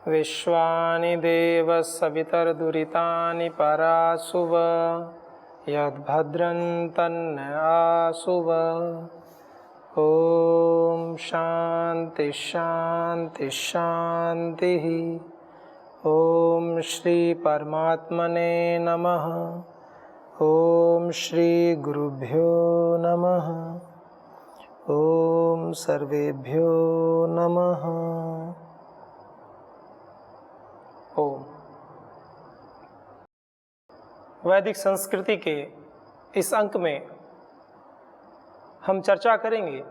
विश्वानि देव सवितर्दुरितानि परासुव यद्भद्रं तन्न आसुव। ओम शांति शांति शांति। ओम श्री परमात्मने नमः। ओम श्री गुरुभ्यो नमः। ओम सर्वेभ्यो नमः। ओम। वैदिक संस्कृति के इस अंक में हम चर्चा करेंगे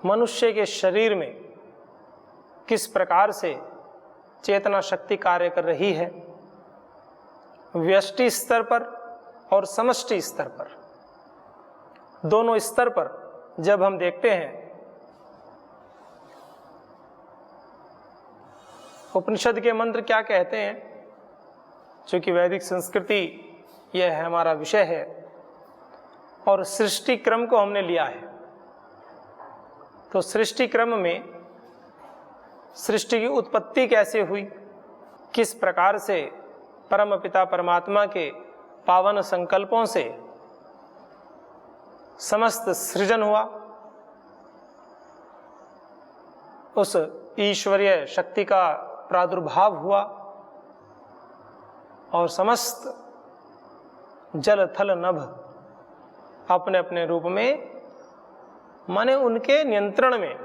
मनुष्य के शरीर में किस प्रकार से चेतना शक्ति कार्य कर रही है, व्यष्टि स्तर पर और समष्टि स्तर पर। दोनों स्तर पर जब हम देखते हैं, उपनिषद के मंत्र क्या कहते हैं, चूंकि वैदिक संस्कृति यह है हमारा विषय है और सृष्टि क्रम को हमने लिया है, तो सृष्टि क्रम में सृष्टि की उत्पत्ति कैसे हुई, किस प्रकार से परम पिता परमात्मा के पावन संकल्पों से समस्त सृजन हुआ, उस ईश्वरीय शक्ति का प्रादुर्भाव हुआ और समस्त जल थल नभ अपने अपने रूप में माने उनके नियंत्रण में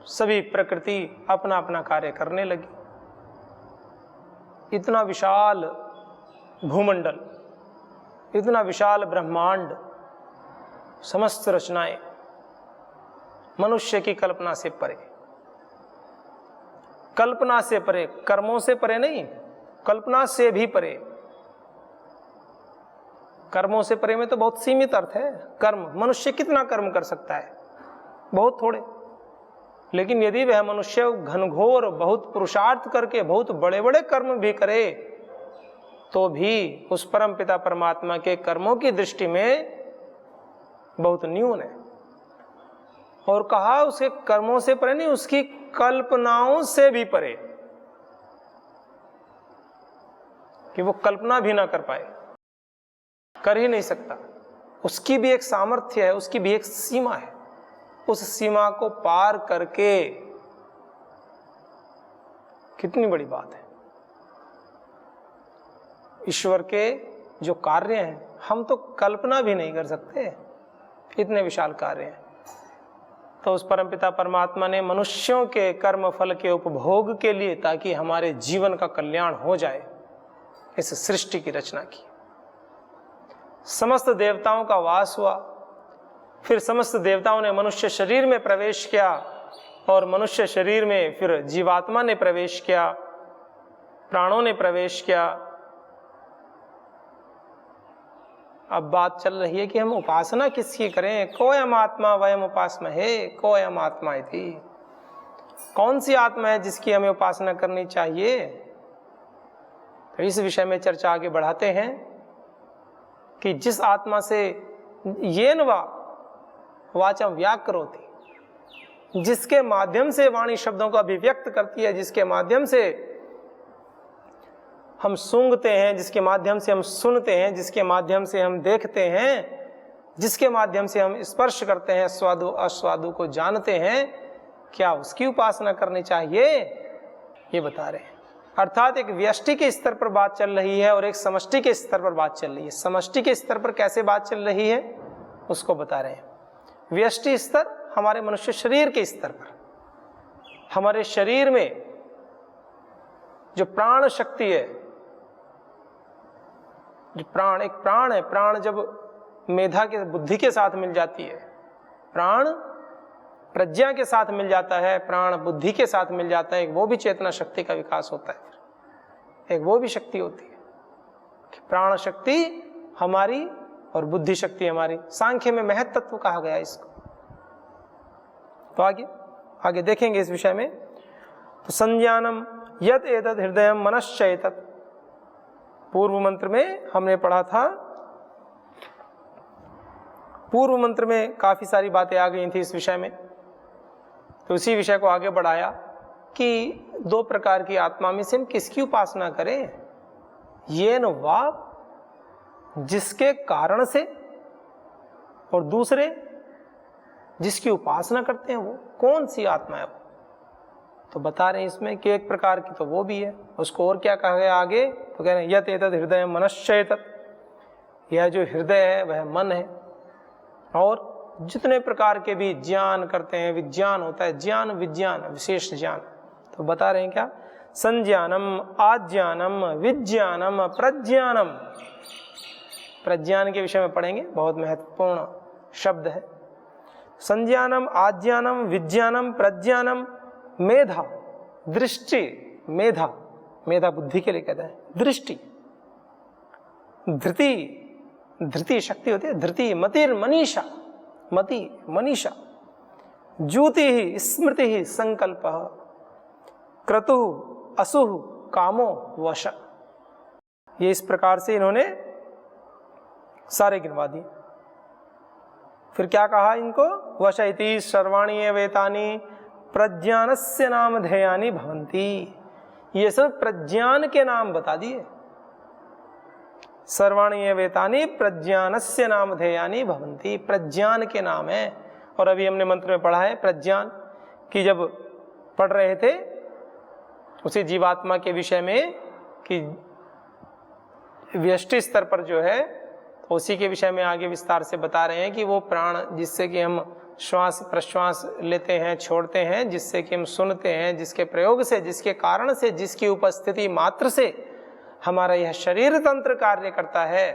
सभी प्रकृति अपना अपना कार्य करने लगी। इतना विशाल भूमंडल, इतना विशाल ब्रह्मांड, समस्त रचनाएं मनुष्य की कल्पना से परे, कल्पना से परे, कर्मों से परे नहीं, कल्पना से भी परे। कर्मों से परे में तो बहुत सीमित अर्थ है। कर्म, मनुष्य कितना कर्म कर सकता है? बहुत थोड़े। लेकिन यदि वह मनुष्य घनघोर बहुत पुरुषार्थ करके बहुत बड़े बड़े कर्म भी करे तो भी उस परम पिता परमात्मा के कर्मों की दृष्टि में बहुत न्यून है। और कहा उसके कर्मों से परे नहीं, उसकी कल्पनाओं से भी परे, कि वो कल्पना भी ना कर पाए, कर ही नहीं सकता। उसकी भी एक सामर्थ्य है, उसकी भी एक सीमा है। उस सीमा को पार करके कितनी बड़ी बात है। ईश्वर के जो कार्य हैं हम तो कल्पना भी नहीं कर सकते, इतने विशाल कार्य हैं। तो उस परमपिता परमात्मा ने मनुष्यों के कर्म फल के उपभोग के लिए, ताकि हमारे जीवन का कल्याण हो जाए, इस सृष्टि की रचना की। समस्त देवताओं का वास हुआ, फिर समस्त देवताओं ने मनुष्य शरीर में प्रवेश किया और मनुष्य शरीर में फिर जीवात्मा ने प्रवेश किया, प्राणों ने प्रवेश किया। अब बात चल रही है कि हम उपासना किसकी करें। कोयम आत्मा वयम उपासमहे, कोयम आत्मा इति। कौन सी आत्मा है जिसकी हमें उपासना करनी चाहिए? तो इस विषय में चर्चा आगे बढ़ाते हैं कि जिस आत्मा से येन वा वाचम व्याकरोति, जिसके माध्यम से वाणी शब्दों को अभिव्यक्त करती है, जिसके माध्यम से हम सूंघते हैं, जिसके माध्यम से हम सुनते हैं, जिसके माध्यम से हम देखते हैं, जिसके माध्यम से हम स्पर्श करते हैं, स्वादु अस्वादु को जानते हैं, क्या उसकी उपासना करनी चाहिए? ये बता रहे हैं। अर्थात एक व्यष्टि के स्तर पर बात चल रही है और एक समष्टि के स्तर पर बात चल रही है। समष्टि के स्तर पर कैसे बात चल रही है उसको बता रहे हैं। व्यष्टि स्तर हमारे मनुष्य शरीर के स्तर पर, हमारे शरीर में जो प्राण शक्ति है, जो प्राण, एक प्राण है, प्राण जब मेधा के बुद्धि के साथ मिल जाती है, प्राण प्रज्ञा के साथ मिल जाता है, प्राण बुद्धि के साथ मिल जाता है, एक वो भी चेतना शक्ति का विकास होता है। एक वो भी शक्ति होती है कि प्राण शक्ति हमारी और बुद्धि शक्ति हमारी। सांख्य में महत तत्व कहा गया इसको। तो आगे देखेंगे इस विषय में। तो संज्ञानम यद एतद हृदय मनश्चैतत, पूर्व मंत्र में हमने पढ़ा था। पूर्व मंत्र में काफी सारी बातें आ गई थी इस विषय में। तो इसी विषय को आगे बढ़ाया कि दो प्रकार की आत्मा में से हम किसकी उपासना करें। ये न वा, जिसके कारण से, और दूसरे जिसकी उपासना करते हैं वो कौन सी आत्मा है वो। तो बता रहे हैं इसमें कि एक प्रकार की तो वो भी है। उसको और क्या कहा गया आगे, तो कह रहे हैं यत एतत् हृदय मनश्चेतत्, यह जो हृदय है वह मन है। और जितने प्रकार के भी ज्ञान करते हैं, विज्ञान होता है, ज्ञान विज्ञान विशेष ज्ञान। तो बता रहे हैं क्या, संज्ञानम आज्ञानम विज्ञानम प्रज्ञानम। प्रज्ञान के विषय में पढ़ेंगे, बहुत महत्वपूर्ण शब्द है। संज्ञानम आज्ञानम विज्ञानम प्रज्ञानम मेधा, दृष्टि, मेधा, मेधा बुद्धि के लिए कहते हैं, दृष्टि, धृति, धृति शक्ति होती है, धृति, मतिर मनीषा, मति मनीषा, ज्योति ही स्मृति ही संकल्प, क्रतु असुह कामो वश। ये इस प्रकार से इन्होंने सारे गिनवा दिए। फिर क्या कहा इनको, वश इति सर्वाणि वेतानि प्रज्ञानस्य नामधेयानि भवन्ति। ये सब प्रज्ञान के नाम बता दिए। सर्वाणि वेतानि प्रज्ञानस्य नामधेयानि भवन्ति, प्रज्ञान के नाम है। और अभी हमने मंत्र में पढ़ा है प्रज्ञान कि जब पढ़ रहे थे उसी जीवात्मा के विषय में कि व्यष्टि स्तर पर जो है, तो उसी के विषय में आगे विस्तार से बता रहे हैं कि वो प्राण जिससे कि हम श्वास प्रश्वास लेते हैं, छोड़ते हैं, जिससे कि हम सुनते हैं, जिसके प्रयोग से, जिसके कारण से, जिसकी उपस्थिति मात्र से हमारा यह शरीर तंत्र कार्य करता है,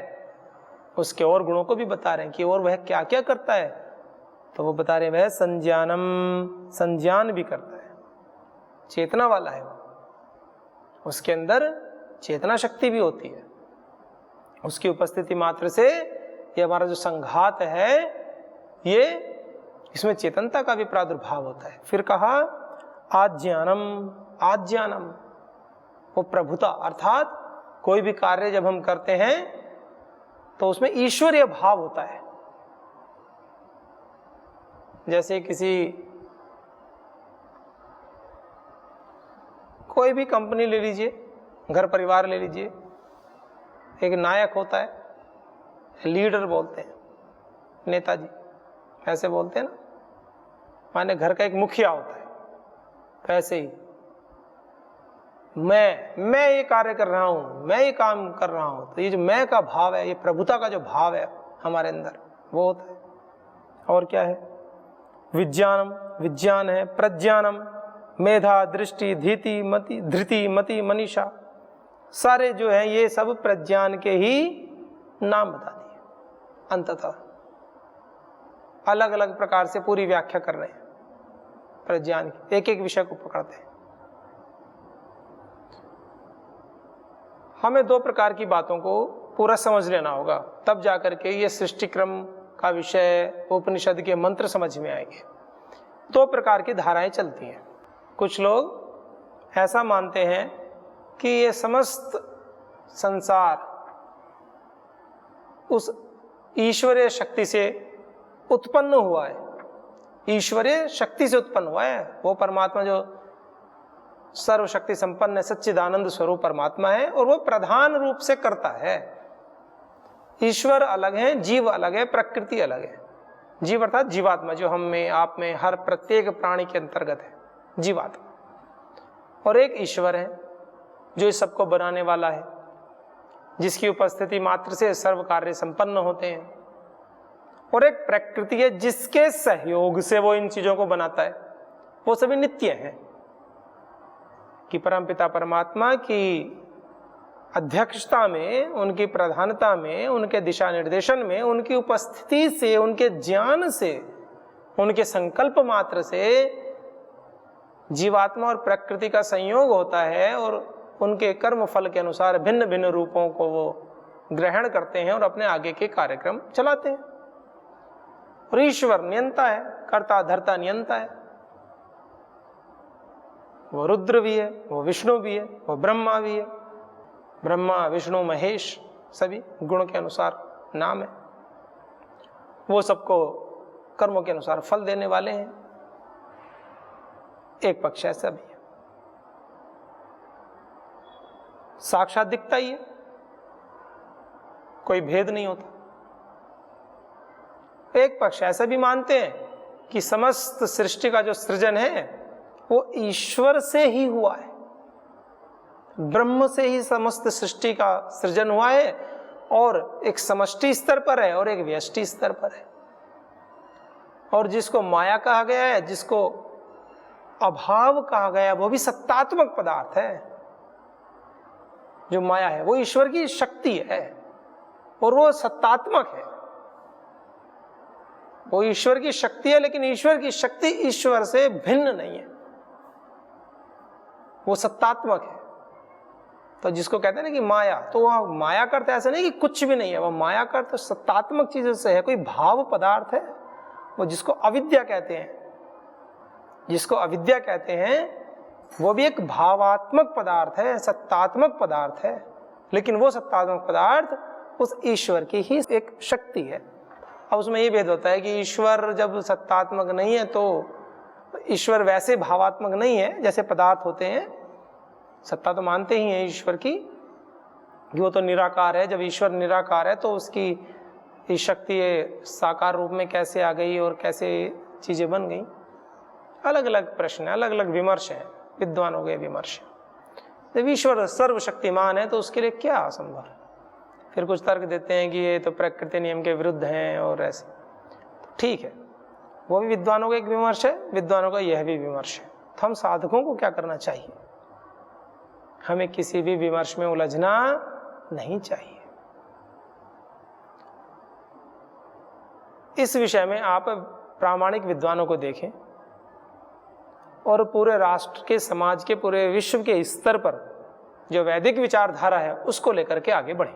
उसके और गुणों को भी बता रहे हैं कि और वह क्या क्या करता है। तो वो बता रहे हैं वह संज्ञानम, संज्ञान भी करता है, चेतना वाला है वो, उसके अंदर चेतना शक्ति भी होती है। उसकी उपस्थिति मात्र से ये हमारा जो संघात है, ये इसमें चेतनता का भी प्रादुर्भाव होता है। फिर कहा आज्ञानम, आज्ञानम वो प्रभुता, अर्थात कोई भी कार्य जब हम करते हैं तो उसमें ईश्वरीय भाव होता है। जैसे किसी कोई भी कंपनी ले लीजिए, घर परिवार ले लीजिए, एक नायक होता है, लीडर बोलते हैं, नेताजी ऐसे बोलते हैं ना, माने घर का एक मुखिया होता है। तो ऐसे ही मैं ये कार्य कर रहा हूं, मैं ये काम कर रहा हूं, तो ये जो मैं का भाव है, ये प्रभुता का जो भाव है हमारे अंदर, वो होता है। और क्या है, विज्ञानम, विज्ञान है, प्रज्ञानम, मेधा, दृष्टि, धीति, मति, धृति, मति, मनीषा, सारे जो है ये सब प्रज्ञान के ही नाम बता दिए। अंततः अलग अलग प्रकार से पूरी व्याख्या कर रहे हैं प्रज्ञान की, एक एक विषय को पकड़ते हैं। हमें दो प्रकार की बातों को पूरा समझ लेना होगा, तब जाकर के ये सृष्टि क्रम का विषय, उपनिषद के मंत्र समझ में आएंगे। दो प्रकार की धाराएं चलती हैं। कुछ लोग ऐसा मानते हैं कि ये समस्त संसार उस ईश्वरीय शक्ति से उत्पन्न हुआ है, ईश्वरीय शक्ति से उत्पन्न हुआ है। वो परमात्मा जो सर्वशक्ति संपन्न सच्चिदानंद स्वरूप परमात्मा है, और वो प्रधान रूप से करता है। ईश्वर अलग है, जीव अलग है, प्रकृति अलग है। जीव अर्थात जीवात्मा, जो हम में, आप में, हर प्रत्येक प्राणी के अंतर्गत है जीवात्मा। और एक ईश्वर है जो इस सबको बनाने वाला है, जिसकी उपस्थिति मात्र से सर्व कार्य संपन्न होते हैं। और एक प्रकृति है जिसके सहयोग से वो इन चीजों को बनाता है। वो सभी नित्य हैं कि परमपिता परमात्मा की अध्यक्षता में, उनकी प्रधानता में, उनके दिशा निर्देशन में, उनकी उपस्थिति से, उनके ज्ञान से, उनके संकल्प मात्र से जीवात्मा और प्रकृति का संयोग होता है, और उनके कर्म फल के अनुसार भिन्न भिन्न रूपों को वो ग्रहण करते हैं और अपने आगे के कार्यक्रम चलाते हैं। और ईश्वर नियंता है, कर्ता धर्ता नियंता है। वो रुद्र भी है, वो विष्णु भी है, वो ब्रह्मा भी है। ब्रह्मा विष्णु महेश सभी गुण के अनुसार नाम है। वो सबको कर्मों के अनुसार फल देने वाले हैं। एक पक्ष ऐसा भी है, साक्षात दिखता ही है, कोई भेद नहीं होता। एक पक्ष ऐसा भी मानते हैं कि समस्त सृष्टि का जो सृजन है वो ईश्वर से ही हुआ है, ब्रह्म से ही समस्त सृष्टि का सृजन हुआ है, और एक समष्टि स्तर पर है और एक व्यष्टि स्तर पर है। और जिसको माया कहा गया है, जिसको अभाव कहा गया है, वो भी सत्तात्मक पदार्थ है। जो माया है वो ईश्वर की शक्ति है और वो सत्तात्मक है, वो ईश्वर की शक्ति है, लेकिन ईश्वर की शक्ति ईश्वर से भिन्न नहीं है, वो सत्तात्मक है। तो जिसको कहते हैं ना कि माया, तो वह माया का अर्थ ऐसा नहीं कि कुछ भी नहीं है, वह माया का अर्थ सत्तात्मक चीजों से है, कोई भाव पदार्थ है, वो जिसको अविद्या कहते हैं। जिसको अविद्या कहते हैं वो भी एक भावात्मक पदार्थ है, सत्तात्मक पदार्थ है, लेकिन वो सत्तात्मक पदार्थ उस ईश्वर की ही एक शक्ति है। अब उसमें ये भेद होता है कि ईश्वर जब सत्तात्मक नहीं है तो ईश्वर वैसे भावात्मक नहीं है जैसे पदार्थ होते हैं। सत्ता तो मानते ही हैं ईश्वर की कि वो तो निराकार है। जब ईश्वर निराकार है तो उसकी ये शक्ति साकार रूप में कैसे आ गई और कैसे चीजें बन गई, अलग अलग प्रश्न है, अलग अलग विमर्श है, विद्वानों के विमर्श। जब ईश्वर सर्वशक्तिमान है तो उसके लिए क्या असंभव है। फिर कुछ तर्क देते हैं कि ये तो प्रकृति नियम के विरुद्ध हैं और ऐसे, तो ठीक है, वो भी विद्वानों का एक विमर्श है, विद्वानों का यह भी विमर्श है। तो हम साधकों को क्या करना चाहिए, हमें किसी भी विमर्श में उलझना नहीं चाहिए। इस विषय में आप प्रामाणिक विद्वानों को देखें और पूरे राष्ट्र के, समाज के, पूरे विश्व के स्तर पर जो वैदिक विचारधारा है उसको लेकर के आगे बढ़ें।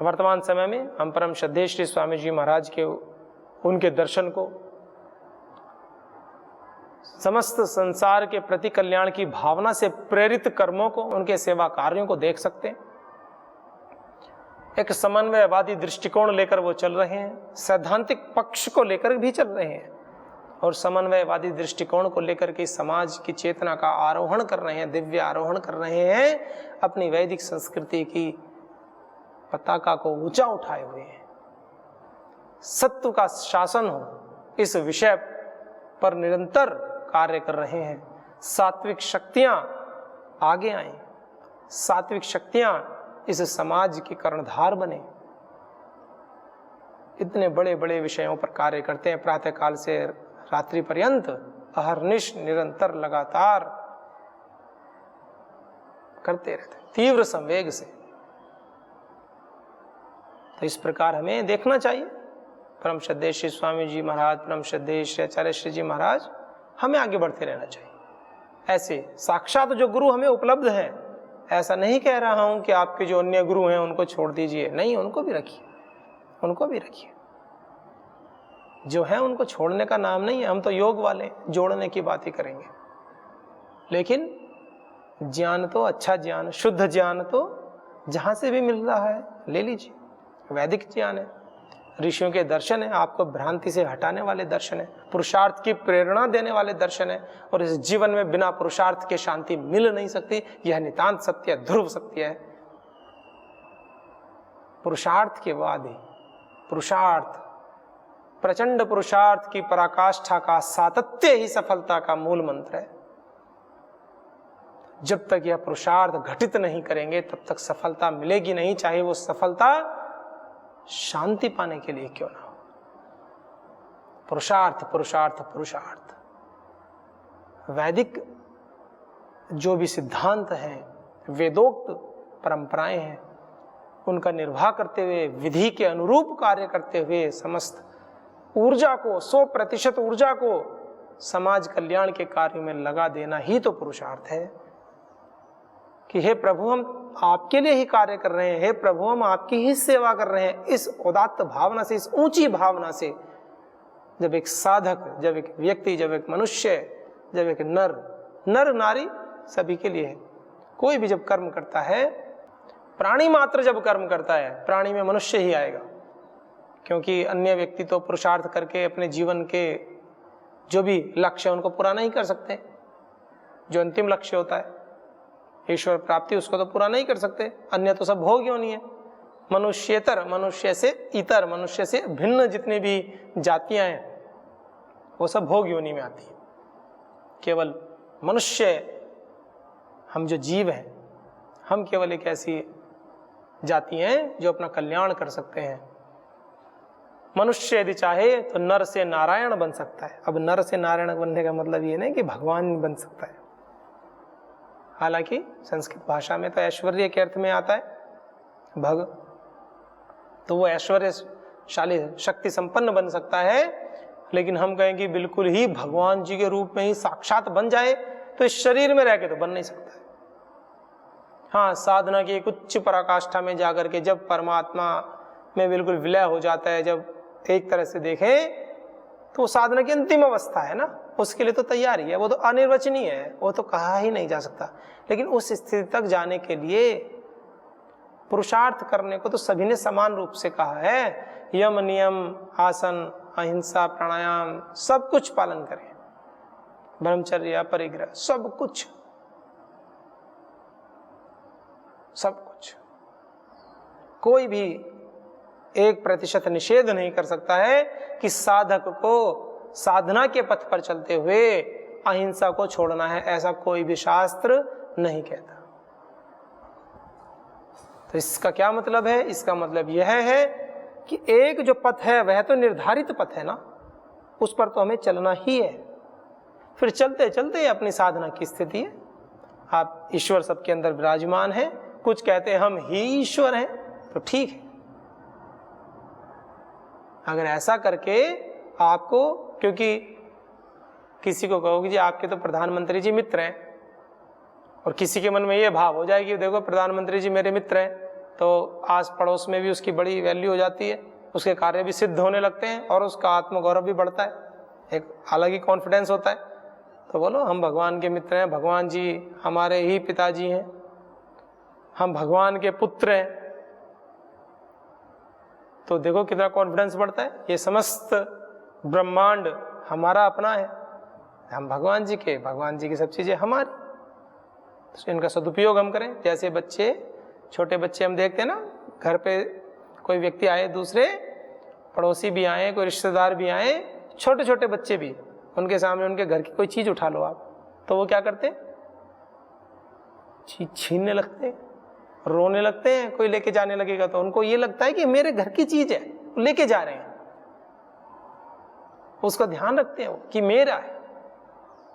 वर्तमान समय में हम परम श्रद्धेय श्री स्वामी जी महाराज के उनके दर्शन को, समस्त संसार के प्रति कल्याण की भावना से प्रेरित कर्मों को, उनके सेवा कार्यों को देख सकते हैं। एक समन्वयवादी दृष्टिकोण लेकर वो चल रहे हैं, सैद्धांतिक पक्ष को लेकर भी चल रहे हैं और समन्वयवादी दृष्टिकोण को लेकर के समाज की चेतना का आरोहण कर रहे हैं, दिव्य आरोहण कर रहे हैं, अपनी वैदिक संस्कृति की पताका को ऊंचा उठाए हुए हैं। सत्व का शासन हो इस विषय पर निरंतर कार्य कर रहे हैं। सात्विक शक्तियां आगे आए, सात्विक शक्तियां इस समाज की कर्णधार बने। इतने बड़े बड़े विषयों पर कार्य करते हैं, प्रातः काल से रात्रि पर्यंत अहर्निश निरंतर लगातार करते रहते, तीव्र संवेग से। तो इस प्रकार हमें देखना चाहिए। परम श्रद्धेय श्री स्वामी जी महाराज, परम श्रद्धेय श्री आचार्य श्री जी महाराज, हमें आगे बढ़ते रहना चाहिए। ऐसे साक्षात जो गुरु हमें उपलब्ध हैं, ऐसा नहीं कह रहा हूं कि आपके जो अन्य गुरु हैं उनको छोड़ दीजिए, नहीं, उनको भी रखिए, उनको भी रखिए। जो है उनको छोड़ने का नाम नहीं है, हम तो योग वाले जोड़ने की बात ही करेंगे। लेकिन ज्ञान तो, अच्छा ज्ञान, शुद्ध ज्ञान तो जहां से भी मिल रहा है ले लीजिए। वैदिक ज्ञान है, ऋषियों के दर्शन है, आपको भ्रांति से हटाने वाले दर्शन है, पुरुषार्थ की प्रेरणा देने वाले दर्शन है। और इस जीवन में बिना पुरुषार्थ के शांति मिल नहीं सकती, यह नितांत सत्य है, ध्रुव सत्य है। पुरुषार्थ के बाद ही, पुरुषार्थ, प्रचंड पुरुषार्थ की पराकाष्ठा का सातत्य ही सफलता का मूल मंत्र है। जब तक यह पुरुषार्थ घटित नहीं करेंगे तब तक सफलता मिलेगी नहीं, चाहे वो सफलता शांति पाने के लिए क्यों ना हो। पुरुषार्थ पुरुषार्थ पुरुषार्थ। वैदिक जो भी सिद्धांत हैं, वेदोक्त परंपराएं हैं, उनका निर्वाह करते हुए, विधि के अनुरूप कार्य करते हुए समस्त ऊर्जा को, 100% ऊर्जा को समाज कल्याण के कार्य में लगा देना ही तो पुरुषार्थ है। कि हे प्रभु, हम आपके लिए ही कार्य कर रहे हैं, हे प्रभु हम आपकी ही सेवा कर रहे हैं। इस उदात्त भावना से, इस ऊंची भावना से जब एक साधक, जब एक व्यक्ति, जब एक मनुष्य, जब एक नर नारी सभी के लिए है, कोई भी जब कर्म करता है, प्राणी मात्र जब कर्म करता है, प्राणी में मनुष्य ही आएगा, क्योंकि अन्य व्यक्ति तो पुरुषार्थ करके अपने जीवन के जो भी लक्ष्य उनको पूरा नहीं कर सकते। जो अंतिम लक्ष्य होता है ईश्वर प्राप्ति, उसको तो पूरा नहीं कर सकते, अन्य तो सब भोग योनि है। मनुष्येतर, मनुष्य से इतर, मनुष्य से भिन्न जितनी भी जातियां हैं वो सब भोग योनि में आती है। केवल मनुष्य, हम जो जीव हैं, हम केवल एक ऐसी जाति हैं जो अपना कल्याण कर सकते हैं। मनुष्य यदि चाहे तो नर से नारायण बन सकता है। अब नर से नारायण बनने का मतलब ये नहीं कि भगवान बन सकता है, हालांकि संस्कृत भाषा में तो ऐश्वर्य के अर्थ में आता है भग, तो वो ऐश्वर्यशाली शक्ति संपन्न बन सकता है। लेकिन हम कहेंगे बिल्कुल ही भगवान जी के रूप में ही साक्षात बन जाए तो इस शरीर में रह के तो बन नहीं सकता है। हाँ, साधना की एक उच्च पराकाष्ठा में जाकर के जब परमात्मा में बिल्कुल विलय हो जाता है, जब एक तरह से देखें तो साधना की अंतिम अवस्था है ना, उसके लिए तो तैयारी है, वो तो अनिर्वचनीय है, वो तो कहा ही नहीं जा सकता। लेकिन उस स्थिति तक जाने के लिए पुरुषार्थ करने को तो सभी ने समान रूप से कहा है। यम नियम आसन अहिंसा प्राणायाम सब कुछ पालन करें, ब्रह्मचर्य परिग्रह सब कुछ, सब कुछ। कोई भी 1% निषेध नहीं कर सकता है कि साधक को साधना के पथ पर चलते हुए अहिंसा को छोड़ना है, ऐसा कोई भी शास्त्र नहीं कहता। तो इसका क्या मतलब है? इसका मतलब यह है कि एक जो पथ है वह तो निर्धारित पथ है ना, उस पर तो हमें चलना ही है। फिर चलते चलते अपनी साधना की स्थिति है। आप ईश्वर सबके अंदर विराजमान है, कुछ कहते हैं हम ही ईश्वर हैं, तो ठीक है। अगर ऐसा करके आपको, क्योंकि किसी को कहोगे जी आपके तो प्रधानमंत्री जी मित्र हैं, और किसी के मन में ये भाव हो जाए कि देखो प्रधानमंत्री जी मेरे मित्र हैं, तो आस पड़ोस में भी उसकी बड़ी वैल्यू हो जाती है, उसके कार्य भी सिद्ध होने लगते हैं और उसका आत्मगौरव भी बढ़ता है, एक अलग ही कॉन्फिडेंस होता है। तो बोलो हम भगवान के मित्र हैं, भगवान जी हमारे ही पिताजी हैं, हम भगवान के पुत्र हैं, तो देखो कितना कॉन्फिडेंस बढ़ता है। ये समस्त ब्रह्मांड हमारा अपना है, हम भगवान जी के, भगवान जी की सब चीजें हमारी, तो इनका सदुपयोग हम करें। जैसे बच्चे, छोटे बच्चे हम देखते हैं ना, घर पे कोई व्यक्ति आए, दूसरे पड़ोसी भी आए, कोई रिश्तेदार भी आए, छोटे छोटे बच्चे भी, उनके सामने उनके घर की कोई चीज उठा लो आप, तो वो क्या करते? चीज छीनने लगते हैं, रोने लगते हैं। कोई लेके जाने लगेगा तो उनको ये लगता है कि मेरे घर की चीज है, लेके जा रहे हैं, उसका ध्यान रखते हैं कि मेरा है।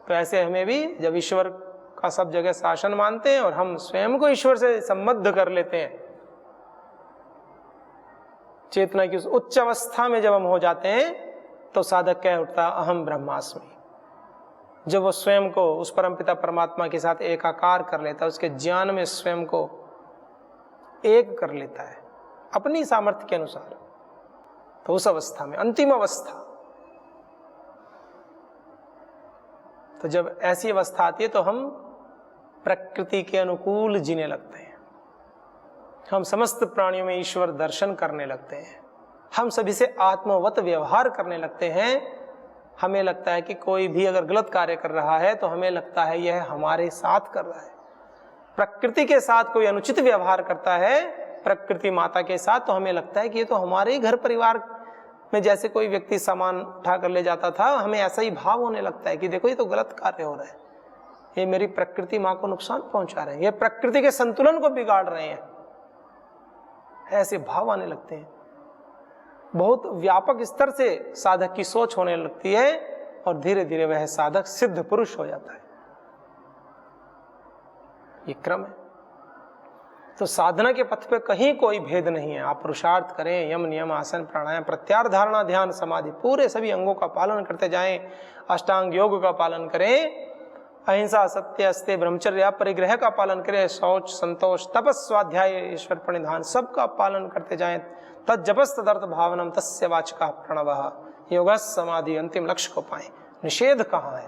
तो ऐसे हमें भी जब ईश्वर का सब जगह शासन मानते हैं और हम स्वयं को ईश्वर से संबद्ध कर लेते हैं, चेतना की उस उच्च अवस्था में जब हम हो जाते हैं, तो साधक कह उठता अहम ब्रह्मास्मि। जब वो स्वयं को उस परमपिता परमात्मा के साथ एकाकार कर लेता है, उसके ज्ञान में स्वयं को एक कर लेता है अपनी सामर्थ्य के अनुसार, तो उस अवस्था में, अंतिम अवस्था, तो जब ऐसी अवस्था आती है तो हम प्रकृति के अनुकूल जीने लगते हैं, हम समस्त प्राणियों में ईश्वर दर्शन करने लगते हैं, हम सभी से आत्मवत व्यवहार करने लगते हैं। हमें लगता है कि कोई भी अगर गलत कार्य कर रहा है तो हमें लगता है यह हमारे साथ कर रहा है। प्रकृति के साथ कोई अनुचित व्यवहार करता है, प्रकृति माता के साथ, तो हमें लगता है कि ये तो हमारे ही घर परिवार में जैसे कोई व्यक्ति सामान उठा कर ले जाता था, हमें ऐसा ही भाव होने लगता है कि देखो ये तो गलत कार्य हो रहा है, ये मेरी प्रकृति माँ को नुकसान पहुंचा रहे हैं, ये प्रकृति के संतुलन को बिगाड़ रहे हैं, ऐसे भाव आने लगते हैं। बहुत व्यापक स्तर से साधक की सोच होने लगती है और धीरे धीरे वह साधक सिद्ध पुरुष हो जाता है। ये क्रम है। तो साधना के पथ पे कहीं कोई भेद नहीं है। आप पुरुषार्थ करें, यम नियम आसन प्राणायाम प्रत्याहार धारणा ध्यान समाधि पूरे सभी अंगों का पालन करते जाएं, अष्टांग योग का पालन करें, अहिंसा सत्य अस्ते ब्रह्मचर्य परिग्रह का पालन करें, शौच संतोष तपस स्वाध्याय ईश्वर प्रणिधान सबका पालन करते जाएं। तज्जपस तदर्थ भावनम तस्य वाचका प्रणवः योगः समाधि अंतिम लक्ष्य को पाएं। निषेध कहाँ है?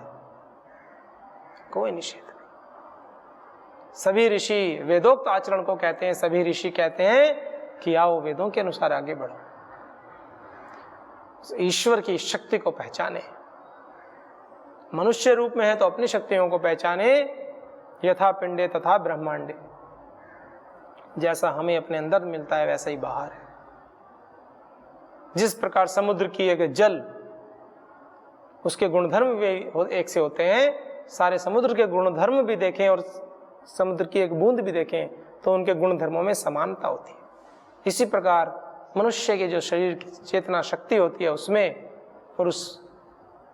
कोई निषेध नहीं। सभी ऋषि वेदोक्त आचरण को कहते हैं, सभी ऋषि कहते हैं कि आओ वेदों के अनुसार आगे बढ़ो, ईश्वर की शक्ति को पहचाने, मनुष्य रूप में है तो अपनी शक्तियों को पहचाने, यथा पिंडे तथा ब्रह्मांडे, जैसा हमें अपने अंदर मिलता है वैसा ही बाहर है। जिस प्रकार समुद्र की एक जल, उसके गुणधर्म भी एक से होते हैं, सारे समुद्र के गुणधर्म भी देखें और समुद्र की एक बूंद भी देखें तो उनके गुणधर्मों में समानता होती है। इसी प्रकार मनुष्य के जो शरीर की चेतना शक्ति होती है उसमें और उस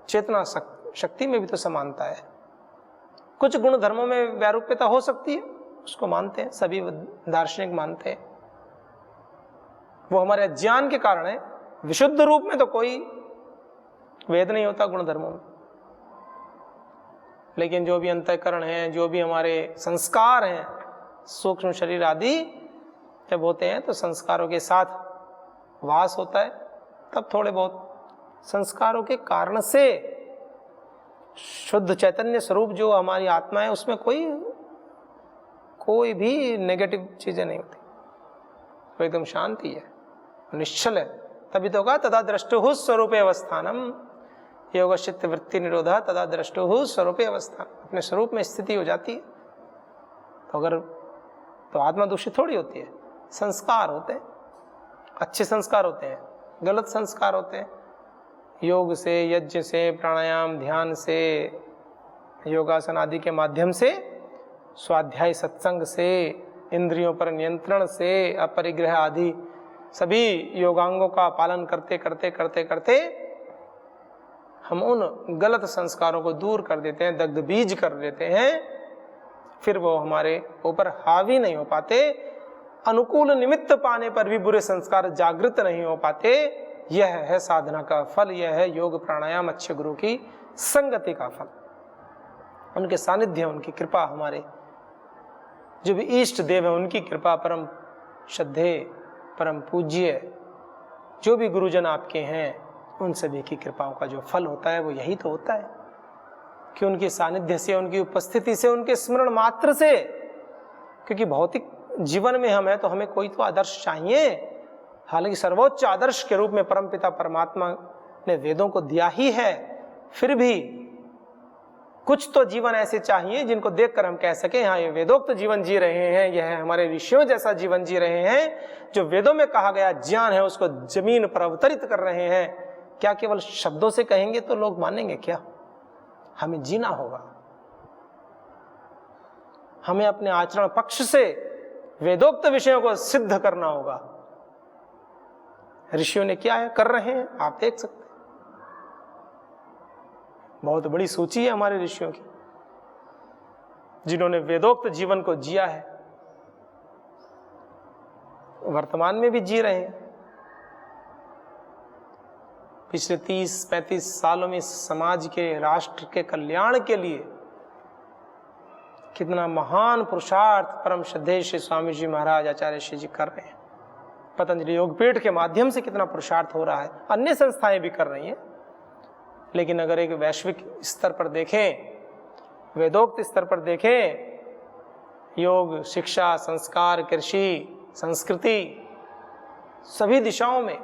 चेतना शक्ति में भी तो समानता है। कुछ गुण धर्मों में वैरूप्यता हो सकती है, उसको मानते हैं, सभी दार्शनिक मानते हैं, वो हमारे अज्ञान के कारण है। विशुद्ध रूप में तो कोई भेद नहीं होता गुण धर्मों में, लेकिन जो भी अंतःकरण है, जो भी हमारे संस्कार हैं, सूक्ष्म शरीर आदि जब होते हैं तो संस्कारों के साथ वास होता है, तब थोड़े बहुत संस्कारों के कारण से शुद्ध चैतन्य स्वरूप जो हमारी आत्मा है उसमें कोई भी नेगेटिव चीजें नहीं होती, वो एकदम शांति है, निश्चल है। तभी तो कहा तदा द्रष्टुः स्वरूपे अवस्थानम, योग चित्त वृत्ति निरोधा तदा द्रष्टुः स्वरूपे अवस्थान, अपने स्वरूप में स्थिति हो जाती है। तो अगर तो आत्मा दूषित थोड़ी होती है, संस्कार होते हैं, अच्छे संस्कार होते हैं, गलत संस्कार होते हैं। योग से, यज्ञ से, प्राणायाम, ध्यान से, योगासन आदि के माध्यम से, स्वाध्याय सत्संग से, इंद्रियों पर नियंत्रण से, अपरिग्रह आदि सभी योगांगों का पालन करते करते करते करते हम उन गलत संस्कारों को दूर कर देते हैं, दग्ध बीज कर देते हैं। फिर वो हमारे ऊपर हावी नहीं हो पाते, अनुकूल निमित्त पाने पर भी बुरे संस्कार जागृत नहीं हो पाते। यह है साधना का फल, यह है योग प्राणायाम अच्छे गुरु की संगति का फल, उनके सानिध्य, उनकी कृपा, हमारे जो भी इष्ट देव है उनकी कृपा, परम श्रद्धेय परम पूज्य जो भी गुरुजन आपके हैं उन सभी की कृपाओं का जो फल होता है वो यही तो होता है कि उनके सानिध्य से, उनकी उपस्थिति से, उनके स्मरण मात्र से, क्योंकि भौतिक जीवन में हम हैं तो हमें कोई तो आदर्श चाहिए। हालांकि सर्वोच्च आदर्श के रूप में परमपिता परमात्मा ने वेदों को दिया ही है, फिर भी कुछ तो जीवन ऐसे चाहिए जिनको देखकर हम कह सकें हाँ ये वेदोक्त जीवन जी रहे हैं, यह हमारे ऋषियों जैसा जीवन जी रहे हैं। जो वेदों में कहा गया ज्ञान है उसको जमीन पर अवतरित कर रहे हैं। क्या केवल शब्दों से कहेंगे तो लोग मानेंगे क्या? हमें जीना होगा, हमें अपने आचरण पक्ष से वेदोक्त विषयों को सिद्ध करना होगा। ऋषियों ने क्या है, कर रहे हैं, आप देख सकते हैं। बहुत बड़ी सूची है हमारे ऋषियों की जिन्होंने वेदोक्त जीवन को जिया है, वर्तमान में भी जी रहे हैं। पिछले 30-35 सालों में समाज के, राष्ट्र के कल्याण के लिए कितना महान पुरुषार्थ परम श्रद्धेय श्री स्वामी जी महाराज आचार्य श्री जी कर रहे हैं। पतंजलि योगपीठ के माध्यम से कितना पुरुषार्थ हो रहा है, अन्य संस्थाएं भी कर रही हैं। लेकिन अगर एक वैश्विक स्तर पर देखें, वेदोक्त स्तर पर देखें, योग, शिक्षा, संस्कार, कृषि, संस्कृति, सभी दिशाओं में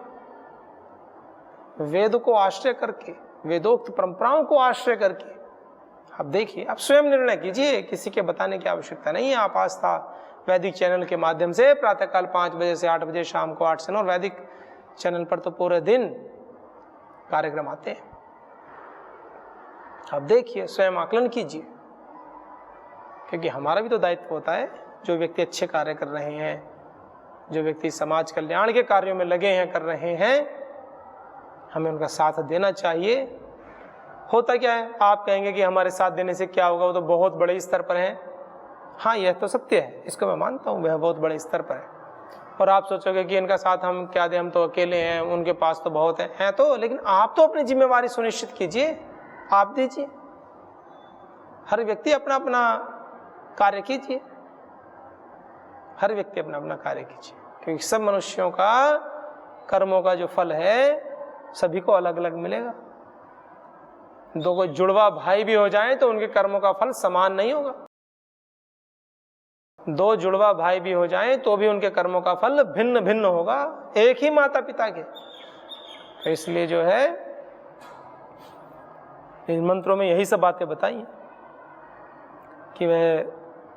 वेद को आश्रय करके, वेदोक्त परंपराओं को आश्रय करके आप देखिए, आप स्वयं निर्णय कीजिए, किसी के बताने की आवश्यकता नहीं है। आप आस्था वैदिक चैनल के माध्यम से प्रातःकाल 5 बजे से 8 बजे, शाम को 8 से 9, वैदिक चैनल पर तो पूरे दिन कार्यक्रम आते हैं। आप देखिए, स्वयं आकलन कीजिए, क्योंकि हमारा भी तो दायित्व होता है। जो व्यक्ति अच्छे कार्य कर रहे हैं, जो व्यक्ति समाज कल्याण के कार्यों में लगे हैं, कर रहे हैं, हमें उनका साथ देना चाहिए। होता क्या है, आप कहेंगे कि हमारे साथ देने से क्या होगा, वो तो बहुत बड़े स्तर पर है। हाँ, यह तो सत्य है, इसको मैं मानता हूँ, वह बहुत बड़े स्तर पर है। और आप सोचोगे कि इनका साथ हम क्या दें, हम तो अकेले हैं, उनके पास तो बहुत है तो, लेकिन आप तो अपनी जिम्मेवारी सुनिश्चित कीजिए, आप दीजिए। हर व्यक्ति अपना अपना कार्य कीजिए, हर व्यक्ति अपना अपना कार्य कीजिए, क्योंकि सब मनुष्यों का कर्मों का जो फल है सभी को अलग अलग मिलेगा। दो कोई जुड़वा भाई भी हो जाएं तो उनके कर्मों का फल समान नहीं होगा। 2 जुड़वा भाई भी हो जाएं तो भी उनके कर्मों का फल भिन्न भिन्न होगा, एक ही माता पिता के। तो इसलिए जो है इन मंत्रों में यही सब बातें बताई हैं कि वह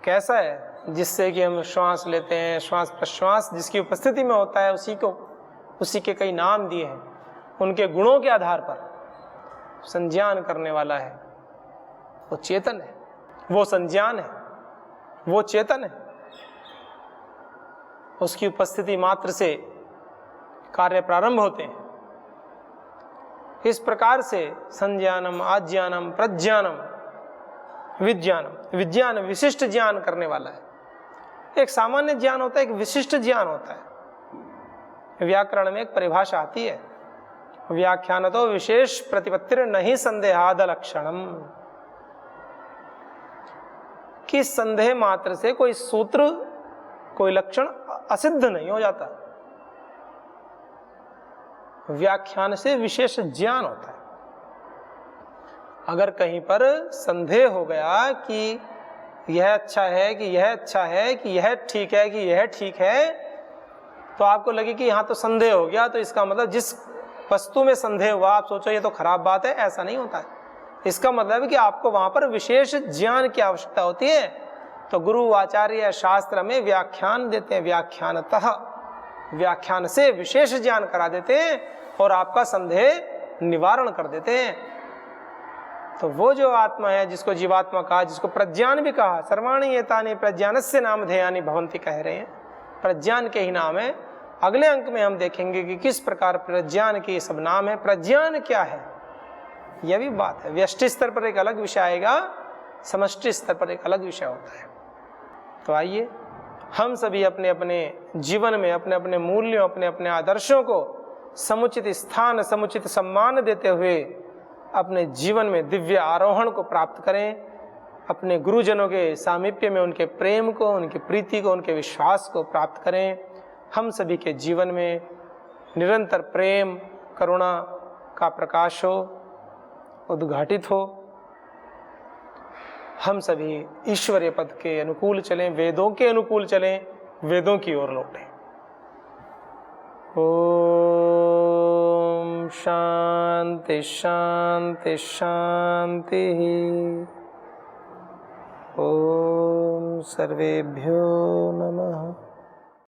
कैसा है जिससे कि हम श्वास लेते हैं, श्वास प्रश्वास जिसकी उपस्थिति में होता है उसी के कई नाम दिए हैं। उनके गुणों के आधार पर संज्ञान करने वाला है, वो चेतन है, वो संज्ञान है, वो चेतन है। उसकी उपस्थिति मात्र से कार्य प्रारंभ होते हैं। इस प्रकार से संज्ञानम, आज्ञानम, प्रज्ञानम, विज्ञानम, विज्ञान विशिष्ट ज्ञान करने वाला है। एक सामान्य ज्ञान होता है, एक विशिष्ट ज्ञान होता है। व्याकरण में एक परिभाषा आती है, व्याख्यान तो विशेष प्रतिपत्तिर नहीं संदेहाद लक्षणम, कि संदेह मात्र से कोई सूत्र, कोई लक्षण असिद्ध नहीं हो जाता। व्याख्यान से विशेष ज्ञान होता है। अगर कहीं पर संदेह हो गया कि यह अच्छा है, कि यह अच्छा है, कि यह ठीक है, कि यह ठीक है, तो आपको लगे कि यहां तो संदेह हो गया, तो इसका मतलब जिस वस्तु में संदेह हुआ आप सोचो ये तो खराब बात है, ऐसा नहीं होता है। इसका मतलब है कि आपको वहां पर विशेष ज्ञान की आवश्यकता होती है। तो गुरु, आचार्य, शास्त्र में व्याख्यान देते हैं, व्याख्यानतः, व्याख्यान से विशेष ज्ञान करा देते हैं और आपका संदेह निवारण कर देते हैं। तो वो जो आत्मा है, जिसको जीवात्मा कहा, जिसको प्रज्ञान भी कहा, सर्वाणि एतानि प्रज्ञानस्य नामधेयानि भवन्ति कह रहे हैं, प्रज्ञान के ही नाम है। अगले अंक में हम देखेंगे कि किस प्रकार प्रज्ञान के सब नाम है, प्रज्ञान क्या है, यह भी बात है। व्यष्टि स्तर पर एक अलग विषय आएगा, समष्टि स्तर पर एक अलग विषय होता है। तो आइए हम सभी अपने अपने जीवन में अपने अपने मूल्यों, अपने अपने आदर्शों को समुचित स्थान, समुचित सम्मान देते हुए अपने जीवन में दिव्य आरोहण को प्राप्त करें। अपने गुरुजनों के सामीप्य में उनके प्रेम को, उनकी प्रीति को, उनके विश्वास को प्राप्त करें। हम सभी के जीवन में निरंतर प्रेम, करुणा का प्रकाश हो, उद्घाटित हो। हम सभी ईश्वरीय पद के अनुकूल चलें, वेदों के अनुकूल चलें, वेदों की ओर लौटें। ओम शांति शांति शांति। ओम सर्वेभ्यो नमः।